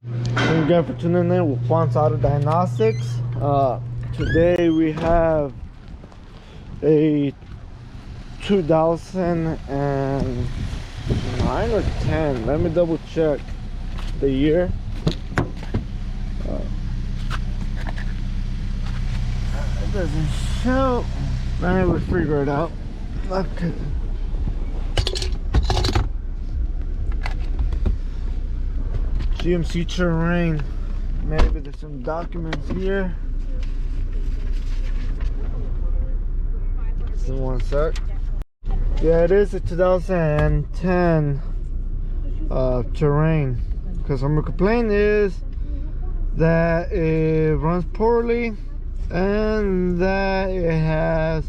Thank you again for tuning in with Juan's Auto Diagnostics. Today we have a 2009 or 10. Let me double check the year. It doesn't show. Let me figure it out. Okay. GMC Terrain. Maybe there's some documents here. Just one sec. Yeah, it is a 2010 Terrain. Because my complaint is that it runs poorly and that it has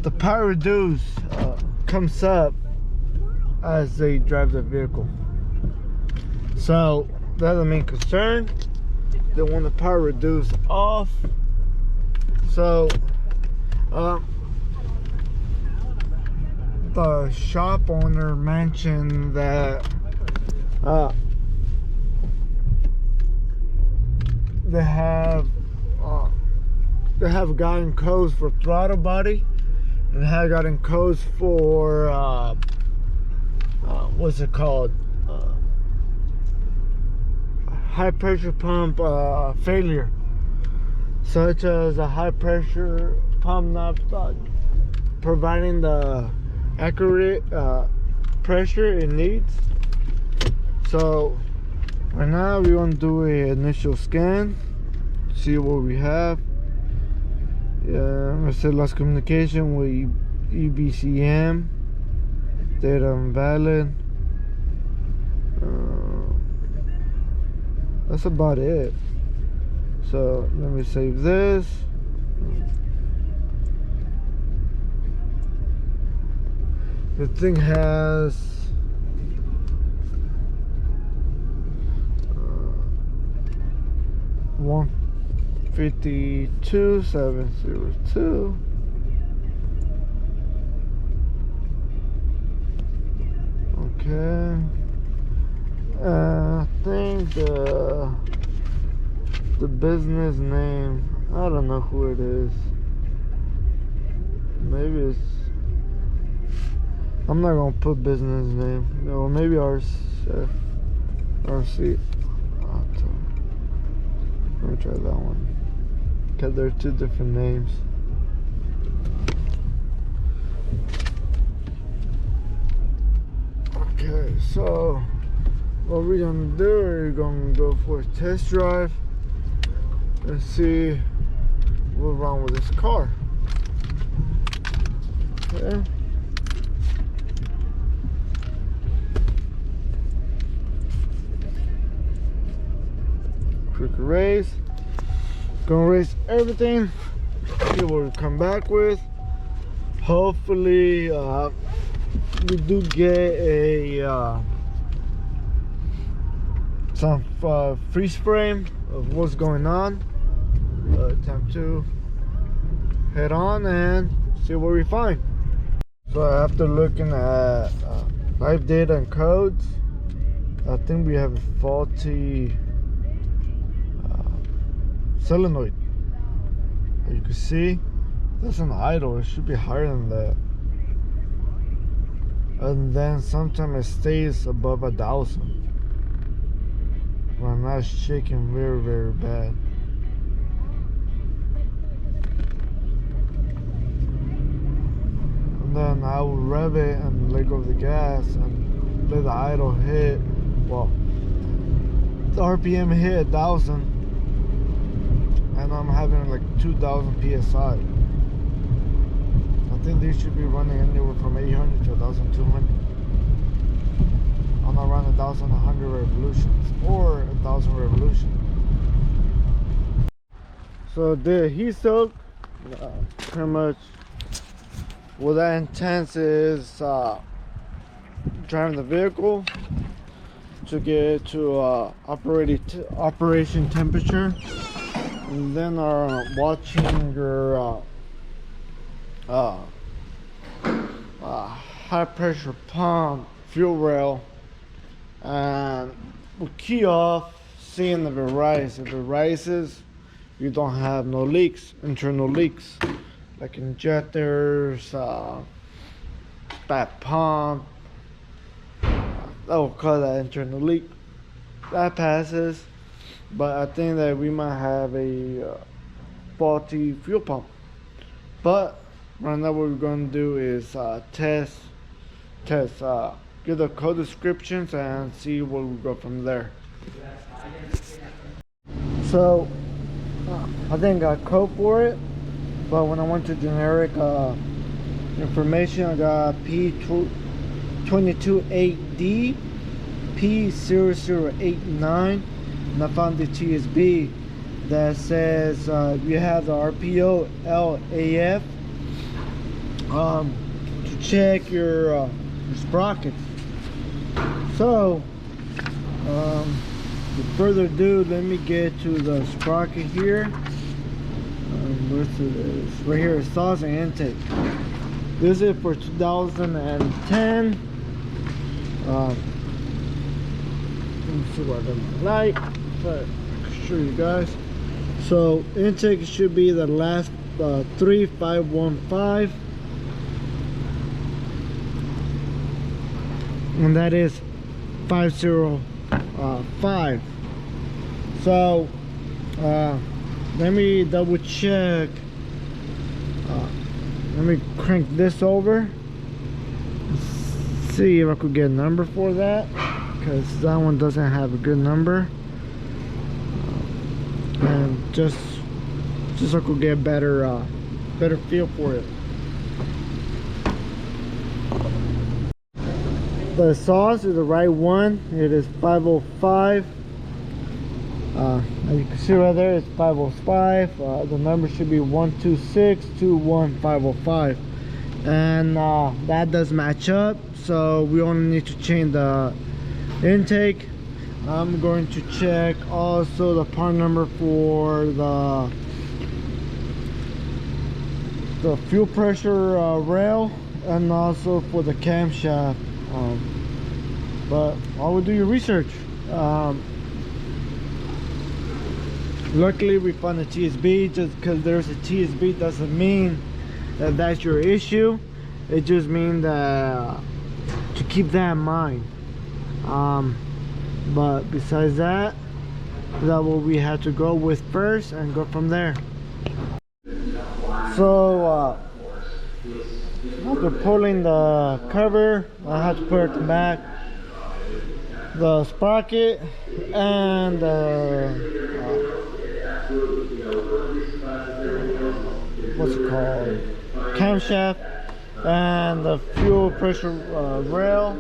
the power reduce comes up as they drive the vehicle. So that's the main concern. They want the power reduce off. So the shop owner mentioned that they have gotten codes for throttle body and have gotten codes for what's it called, high pressure pump failure, such as a high pressure pump not providing the accurate pressure it needs. So right now we want to do an initial scan, see what we have. I said lost communication with EBCM, data invalid. That's about it. So let me save this. The thing has 152,702. Okay. I think the business name, I don't know who it is. Maybe it's, I'm not gonna put business name. No, maybe RC. Let me try that one, because they're two different names. Okay, so what we're gonna do, we're gonna go for a test drive and see what's wrong with this car. Okay. Quick erase. Gonna erase everything. See what we come back with. Hopefully we do get a some freeze frame of what's going on. Time to head on and see what we find. So after looking at live data and codes, I think we have a faulty solenoid. As you can see, that's an idle. It should be higher than that. And then sometimes it stays above 1,000. Well, now it's shaking very, very bad. And then I will rev it and let go of the gas and let the idle hit. Well, the RPM hit 1,000. And I'm having like 2,000 PSI. I think these should be running anywhere from 800 to 1,200. I'm around 1,100 revolutions or 1,000 revolutions. So the heat soak, pretty much what that intends is driving the vehicle to get to operation temperature. And then watching your high pressure pump fuel rail and will key off seeing if it rises. If it rises, you don't have no leaks, internal leaks, like injectors, that pump. That will cause that internal leak. That passes, but I think that we might have a faulty fuel pump. But right now, what we're going to do is test, give the code descriptions and see where we go from there. So I think I got code for it, but when I went to generic information, I got P228D, P0089, and I found the TSB that says you have the RPO LAF to check your sprockets. So with further ado, let me get to the sprocket here. Where's this? Right here, exhaust and intake. This is for 2010. Let me see what I got my light, but I can show you guys. So intake should be the last 3515, and that is 505. So let me double check. Let me crank this over, see if I could get a number for that, because that one doesn't have a good number, and just so I could get better feel for it. The sauce is the right one. It is 505. As you can see right there, it's 505. The number should be 1262155, and that does match up. So we only need to change the intake. I'm going to check also the part number for the fuel pressure rail, and also for the camshaft. But always do your research. Luckily we found a TSB. Just because there's a TSB doesn't mean that that's your issue. It just means that to keep that in mind. But besides that, that's what we had to go with first and go from there. So after pulling the cover, I had to put it back, the sprocket and what's it called, camshaft, and the fuel pressure rail,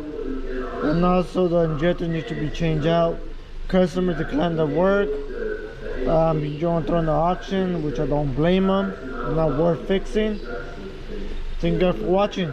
and also the injector needs to be changed out. Customer declined the work. You don't throw in the auction, which I don't blame them. Not worth fixing. Thank you guys for watching.